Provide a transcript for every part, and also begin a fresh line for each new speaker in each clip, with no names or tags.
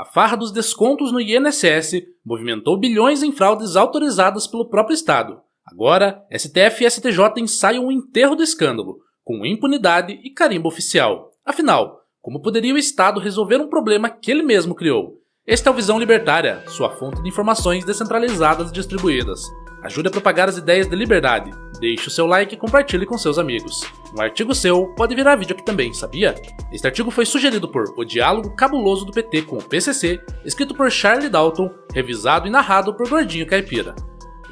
A farra dos descontos no INSS movimentou bilhões em fraudes autorizadas pelo próprio Estado. Agora, STF e STJ ensaiam um enterro do escândalo, com impunidade e carimbo oficial. Afinal, como poderia o Estado resolver um problema que ele mesmo criou? Este é o Visão Libertária, sua fonte de informações descentralizadas distribuídas. Ajude a propagar as ideias de liberdade. Deixe o seu like e compartilhe com seus amigos. Um artigo seu pode virar vídeo aqui também, sabia? Este artigo foi sugerido por O Diálogo Cabuloso do PT com o PCC, escrito por Charlie Dalton, revisado e narrado por Gordinho Caipira.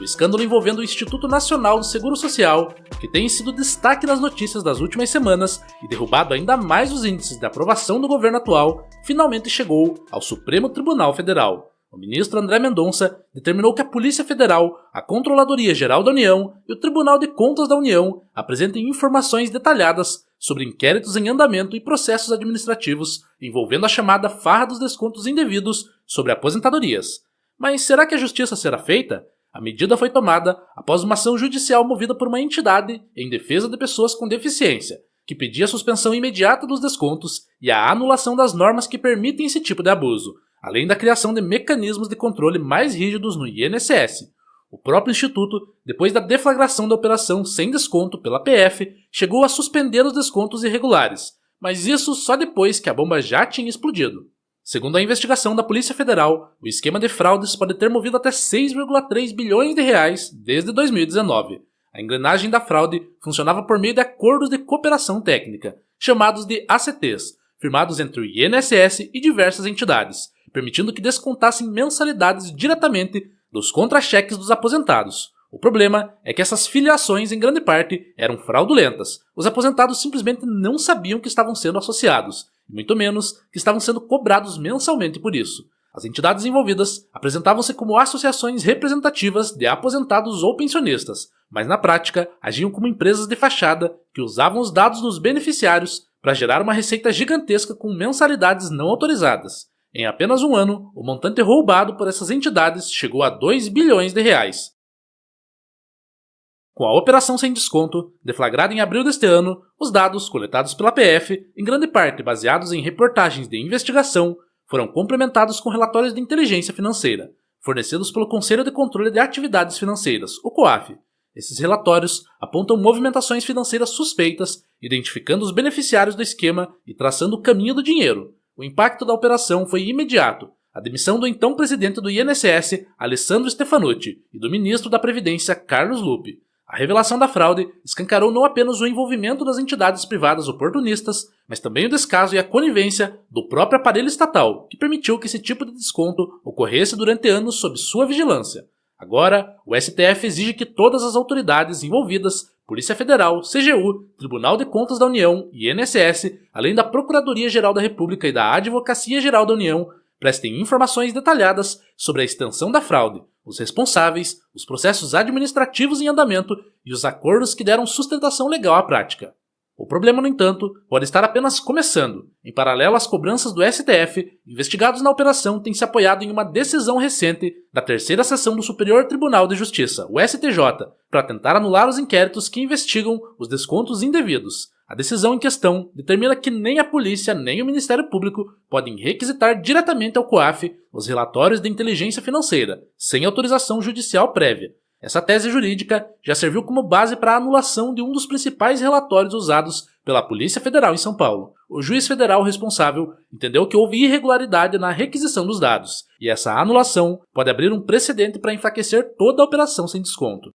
O escândalo envolvendo o Instituto Nacional do Seguro Social, que tem sido destaque nas notícias das últimas semanas e derrubado ainda mais os índices de aprovação do governo atual, finalmente chegou ao Supremo Tribunal Federal. O ministro André Mendonça determinou que a Polícia Federal, a Controladoria Geral da União e o Tribunal de Contas da União apresentem informações detalhadas sobre inquéritos em andamento e processos administrativos envolvendo a chamada farra dos descontos indevidos sobre aposentadorias. Mas será que a justiça será feita? A medida foi tomada após uma ação judicial movida por uma entidade em defesa de pessoas com deficiência, que pedia a suspensão imediata dos descontos e a anulação das normas que permitem esse tipo de abuso, além da criação de mecanismos de controle mais rígidos no INSS. O próprio Instituto, depois da deflagração da operação sem desconto pela PF, chegou a suspender os descontos irregulares, mas isso só depois que a bomba já tinha explodido. Segundo a investigação da Polícia Federal, o esquema de fraudes pode ter movido até 6,3 bilhões de reais desde 2019. A engrenagem da fraude funcionava por meio de acordos de cooperação técnica, chamados de ACTs, firmados entre o INSS e diversas entidades, permitindo que descontassem mensalidades diretamente dos contra-cheques dos aposentados. O problema é que essas filiações, em grande parte, eram fraudulentas. Os aposentados simplesmente não sabiam que estavam sendo associados, e muito menos que estavam sendo cobrados mensalmente por isso. As entidades envolvidas apresentavam-se como associações representativas de aposentados ou pensionistas, mas na prática agiam como empresas de fachada que usavam os dados dos beneficiários para gerar uma receita gigantesca com mensalidades não autorizadas. Em apenas um ano, o montante roubado por essas entidades chegou a 2 bilhões de reais. Com a operação sem desconto, deflagrada em abril deste ano, os dados coletados pela PF, em grande parte baseados em reportagens de investigação, foram complementados com relatórios de inteligência financeira, fornecidos pelo Conselho de Controle de Atividades Financeiras, o COAF. Esses relatórios apontam movimentações financeiras suspeitas, identificando os beneficiários do esquema e traçando o caminho do dinheiro. O impacto da operação foi imediato. A demissão do então presidente do INSS, Alessandro Stefanucci, e do ministro da Previdência, Carlos Lupe. A revelação da fraude escancarou não apenas o envolvimento das entidades privadas oportunistas, mas também o descaso e a conivência do próprio aparelho estatal, que permitiu que esse tipo de desconto ocorresse durante anos sob sua vigilância. Agora, o STF exige que todas as autoridades envolvidas, Polícia Federal, CGU, Tribunal de Contas da União e INSS, além da Procuradoria-Geral da República e da Advocacia-Geral da União, prestem informações detalhadas sobre a extensão da fraude, os responsáveis, os processos administrativos em andamento e os acordos que deram sustentação legal à prática. O problema, no entanto, pode estar apenas começando. Em paralelo às cobranças do STF, investigados na operação têm se apoiado em uma decisão recente da terceira seção do Superior Tribunal de Justiça, o STJ, para tentar anular os inquéritos que investigam os descontos indevidos. A decisão em questão determina que nem a polícia nem o Ministério Público podem requisitar diretamente ao COAF os relatórios de inteligência financeira, sem autorização judicial prévia. Essa tese jurídica já serviu como base para a anulação de um dos principais relatórios usados pela Polícia Federal em São Paulo. O juiz federal responsável entendeu que houve irregularidade na requisição dos dados, e essa anulação pode abrir um precedente para enfraquecer toda a operação sem desconto.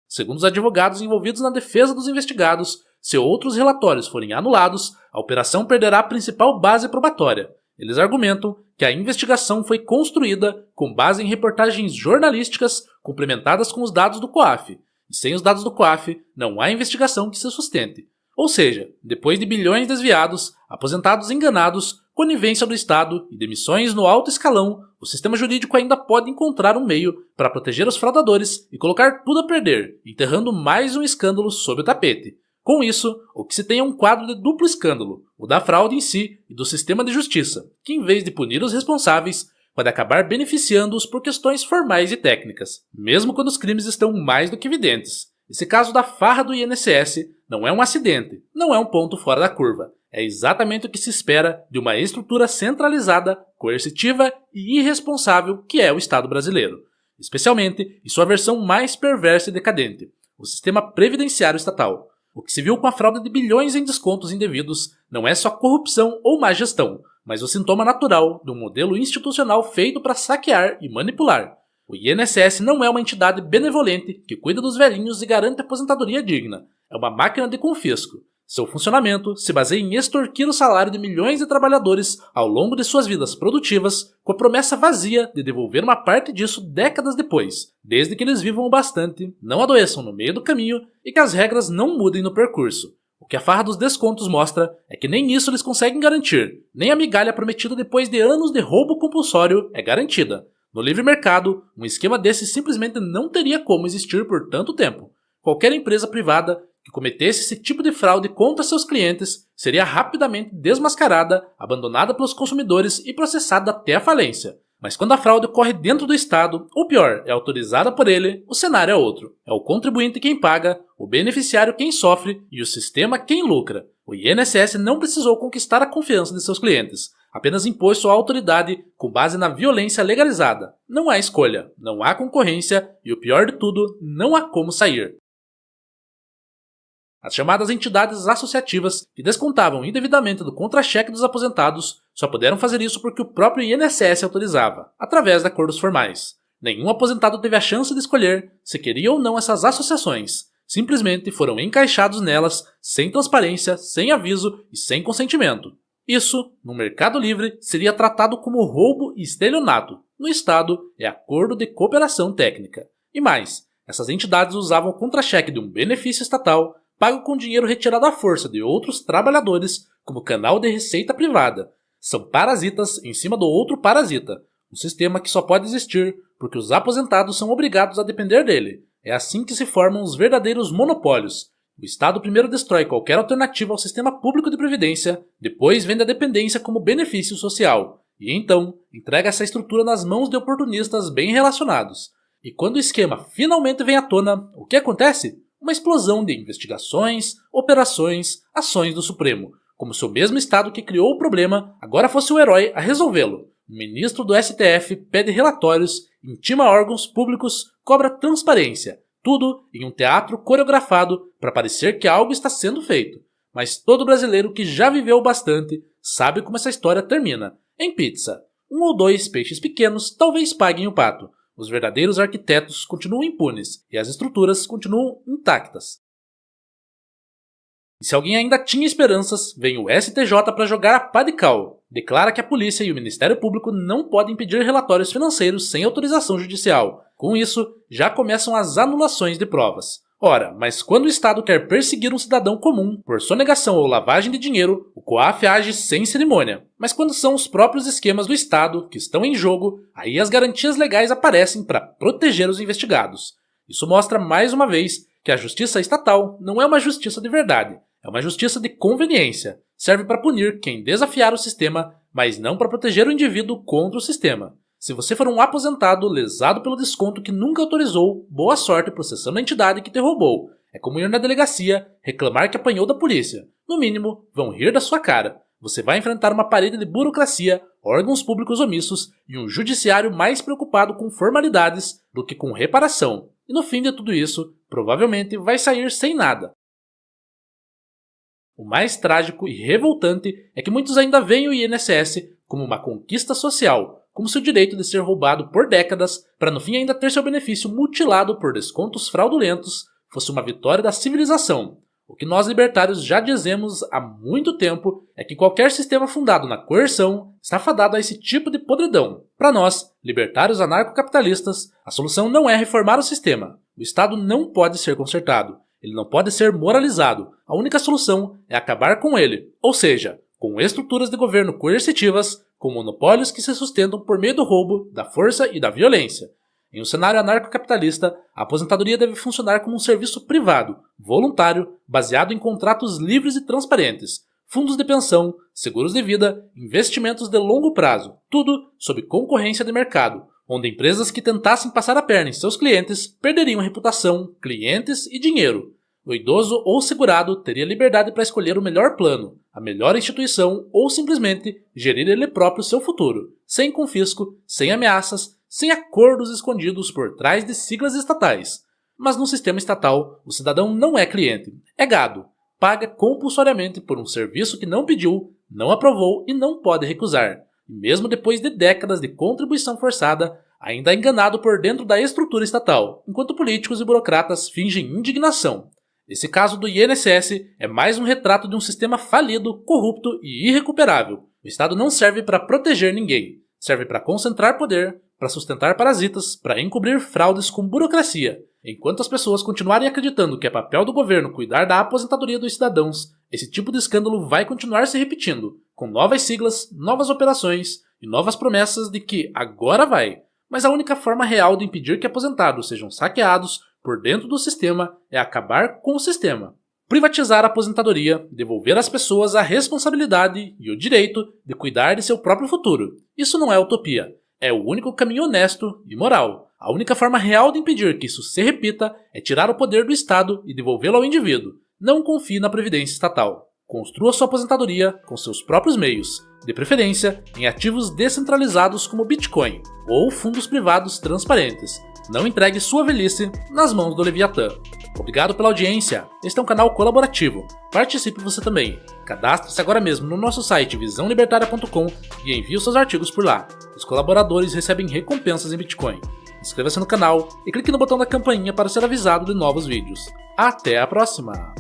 Segundo os advogados envolvidos na defesa dos investigados, se outros relatórios forem anulados, a operação perderá a principal base probatória. Eles argumentam que a investigação foi construída com base em reportagens jornalísticas complementadas com os dados do COAF, e sem os dados do COAF não há investigação que se sustente. Ou seja, depois de bilhões desviados, aposentados enganados, conivência do Estado e demissões no alto escalão, o sistema jurídico ainda pode encontrar um meio para proteger os fraudadores e colocar tudo a perder, enterrando mais um escândalo sob o tapete. Com isso, o que se tem é um quadro de duplo escândalo, o da fraude em si e do sistema de justiça, que em vez de punir os responsáveis, pode acabar beneficiando-os por questões formais e técnicas, mesmo quando os crimes estão mais do que evidentes. Esse caso da farra do INSS não é um acidente, não é um ponto fora da curva. É exatamente o que se espera de uma estrutura centralizada, coercitiva e irresponsável que é o Estado brasileiro, especialmente em sua versão mais perversa e decadente, o sistema previdenciário estatal. O que se viu com a fraude de bilhões em descontos indevidos não é só corrupção ou má gestão, mas o sintoma natural de um modelo institucional feito para saquear e manipular. O INSS não é uma entidade benevolente que cuida dos velhinhos e garante aposentadoria digna. É uma máquina de confisco. Seu funcionamento se baseia em extorquir o salário de milhões de trabalhadores ao longo de suas vidas produtivas, com a promessa vazia de devolver uma parte disso décadas depois, desde que eles vivam o bastante, não adoeçam no meio do caminho e que as regras não mudem no percurso. O que a farra dos descontos mostra é que nem isso eles conseguem garantir, nem a migalha prometida depois de anos de roubo compulsório é garantida. No livre mercado, um esquema desse simplesmente não teria como existir por tanto tempo. Qualquer empresa privada que cometesse esse tipo de fraude contra seus clientes seria rapidamente desmascarada, abandonada pelos consumidores e processada até a falência. Mas quando a fraude ocorre dentro do Estado, ou pior, é autorizada por ele, o cenário é outro. É o contribuinte quem paga, o beneficiário quem sofre e o sistema quem lucra. O INSS não precisou conquistar a confiança de seus clientes, apenas impôs sua autoridade com base na violência legalizada. Não há escolha, não há concorrência e, o pior de tudo, não há como sair. As chamadas entidades associativas, que descontavam indevidamente do contra-cheque dos aposentados, só puderam fazer isso porque o próprio INSS autorizava, através de acordos formais. Nenhum aposentado teve a chance de escolher se queria ou não essas associações. Simplesmente foram encaixados nelas, sem transparência, sem aviso e sem consentimento. Isso, no mercado livre, seria tratado como roubo e estelionato. No Estado, é acordo de cooperação técnica. E mais, essas entidades usavam o contra-cheque de um benefício estatal pago com dinheiro retirado à força de outros trabalhadores como canal de receita privada. São parasitas em cima do outro parasita, um sistema que só pode existir porque os aposentados são obrigados a depender dele. É assim que se formam os verdadeiros monopólios. O Estado primeiro destrói qualquer alternativa ao sistema público de previdência, depois vende a dependência como benefício social, e então entrega essa estrutura nas mãos de oportunistas bem relacionados. E quando o esquema finalmente vem à tona, o que acontece? Uma explosão de investigações, operações, ações do Supremo, como se o mesmo Estado que criou o problema agora fosse o herói a resolvê-lo. O ministro do STF pede relatórios, intima órgãos públicos, cobra transparência, tudo em um teatro coreografado para parecer que algo está sendo feito. Mas todo brasileiro que já viveu bastante sabe como essa história termina. Em pizza, 1 ou 2 peixes pequenos talvez paguem o pato. Os verdadeiros arquitetos continuam impunes e as estruturas continuam intactas. E se alguém ainda tinha esperanças, vem o STJ para jogar a pá de cal. Declara que a polícia e o Ministério Público não podem pedir relatórios financeiros sem autorização judicial. Com isso, já começam as anulações de provas. Ora, mas quando o Estado quer perseguir um cidadão comum por sonegação ou lavagem de dinheiro, o COAF age sem cerimônia. Mas quando são os próprios esquemas do Estado que estão em jogo, aí as garantias legais aparecem para proteger os investigados. Isso mostra mais uma vez que a justiça estatal não é uma justiça de verdade, é uma justiça de conveniência. Serve para punir quem desafiar o sistema, mas não para proteger o indivíduo contra o sistema. Se você for um aposentado lesado pelo desconto que nunca autorizou, boa sorte processando a entidade que te roubou. É como ir na delegacia, reclamar que apanhou da polícia. No mínimo, vão rir da sua cara. Você vai enfrentar uma parede de burocracia, órgãos públicos omissos e um judiciário mais preocupado com formalidades do que com reparação. E no fim de tudo isso, provavelmente vai sair sem nada. O mais trágico e revoltante é que muitos ainda veem o INSS como uma conquista social, como se o direito de ser roubado por décadas, para no fim ainda ter seu benefício mutilado por descontos fraudulentos, fosse uma vitória da civilização. O que nós libertários já dizemos há muito tempo é que qualquer sistema fundado na coerção está fadado a esse tipo de podridão. Para nós, libertários anarcocapitalistas, a solução não é reformar o sistema. O Estado não pode ser consertado. Ele não pode ser moralizado. A única solução é acabar com ele, ou seja, com estruturas de governo coercitivas, com monopólios que se sustentam por meio do roubo, da força e da violência. Em um cenário anarcocapitalista, a aposentadoria deve funcionar como um serviço privado, voluntário, baseado em contratos livres e transparentes, fundos de pensão, seguros de vida, investimentos de longo prazo, tudo sob concorrência de mercado, onde empresas que tentassem passar a perna em seus clientes perderiam reputação, clientes e dinheiro. O idoso ou segurado teria liberdade para escolher o melhor plano, a melhor instituição ou simplesmente gerir ele próprio seu futuro, sem confisco, sem ameaças, sem acordos escondidos por trás de siglas estatais. Mas no sistema estatal, o cidadão não é cliente, é gado, paga compulsoriamente por um serviço que não pediu, não aprovou e não pode recusar, e mesmo depois de décadas de contribuição forçada, ainda é enganado por dentro da estrutura estatal, enquanto políticos e burocratas fingem indignação. Esse caso do INSS é mais um retrato de um sistema falido, corrupto e irrecuperável. O Estado não serve para proteger ninguém, serve para concentrar poder, para sustentar parasitas, para encobrir fraudes com burocracia. Enquanto as pessoas continuarem acreditando que é papel do governo cuidar da aposentadoria dos cidadãos, esse tipo de escândalo vai continuar se repetindo, com novas siglas, novas operações e novas promessas de que agora vai. Mas a única forma real de impedir que aposentados sejam saqueados por dentro do sistema é acabar com o sistema. Privatizar a aposentadoria, devolver às pessoas a responsabilidade e o direito de cuidar de seu próprio futuro. Isso não é utopia, é o único caminho honesto e moral. A única forma real de impedir que isso se repita é tirar o poder do Estado e devolvê-lo ao indivíduo. Não confie na previdência estatal. Construa sua aposentadoria com seus próprios meios, de preferência em ativos descentralizados como Bitcoin ou fundos privados transparentes. Não entregue sua velhice nas mãos do Leviatã. Obrigado pela audiência. Este é um canal colaborativo. Participe você também. Cadastre-se agora mesmo no nosso site visãolibertaria.com e envie os seus artigos por lá. Os colaboradores recebem recompensas em Bitcoin. Inscreva-se no canal e clique no botão da campainha para ser avisado de novos vídeos. Até a próxima!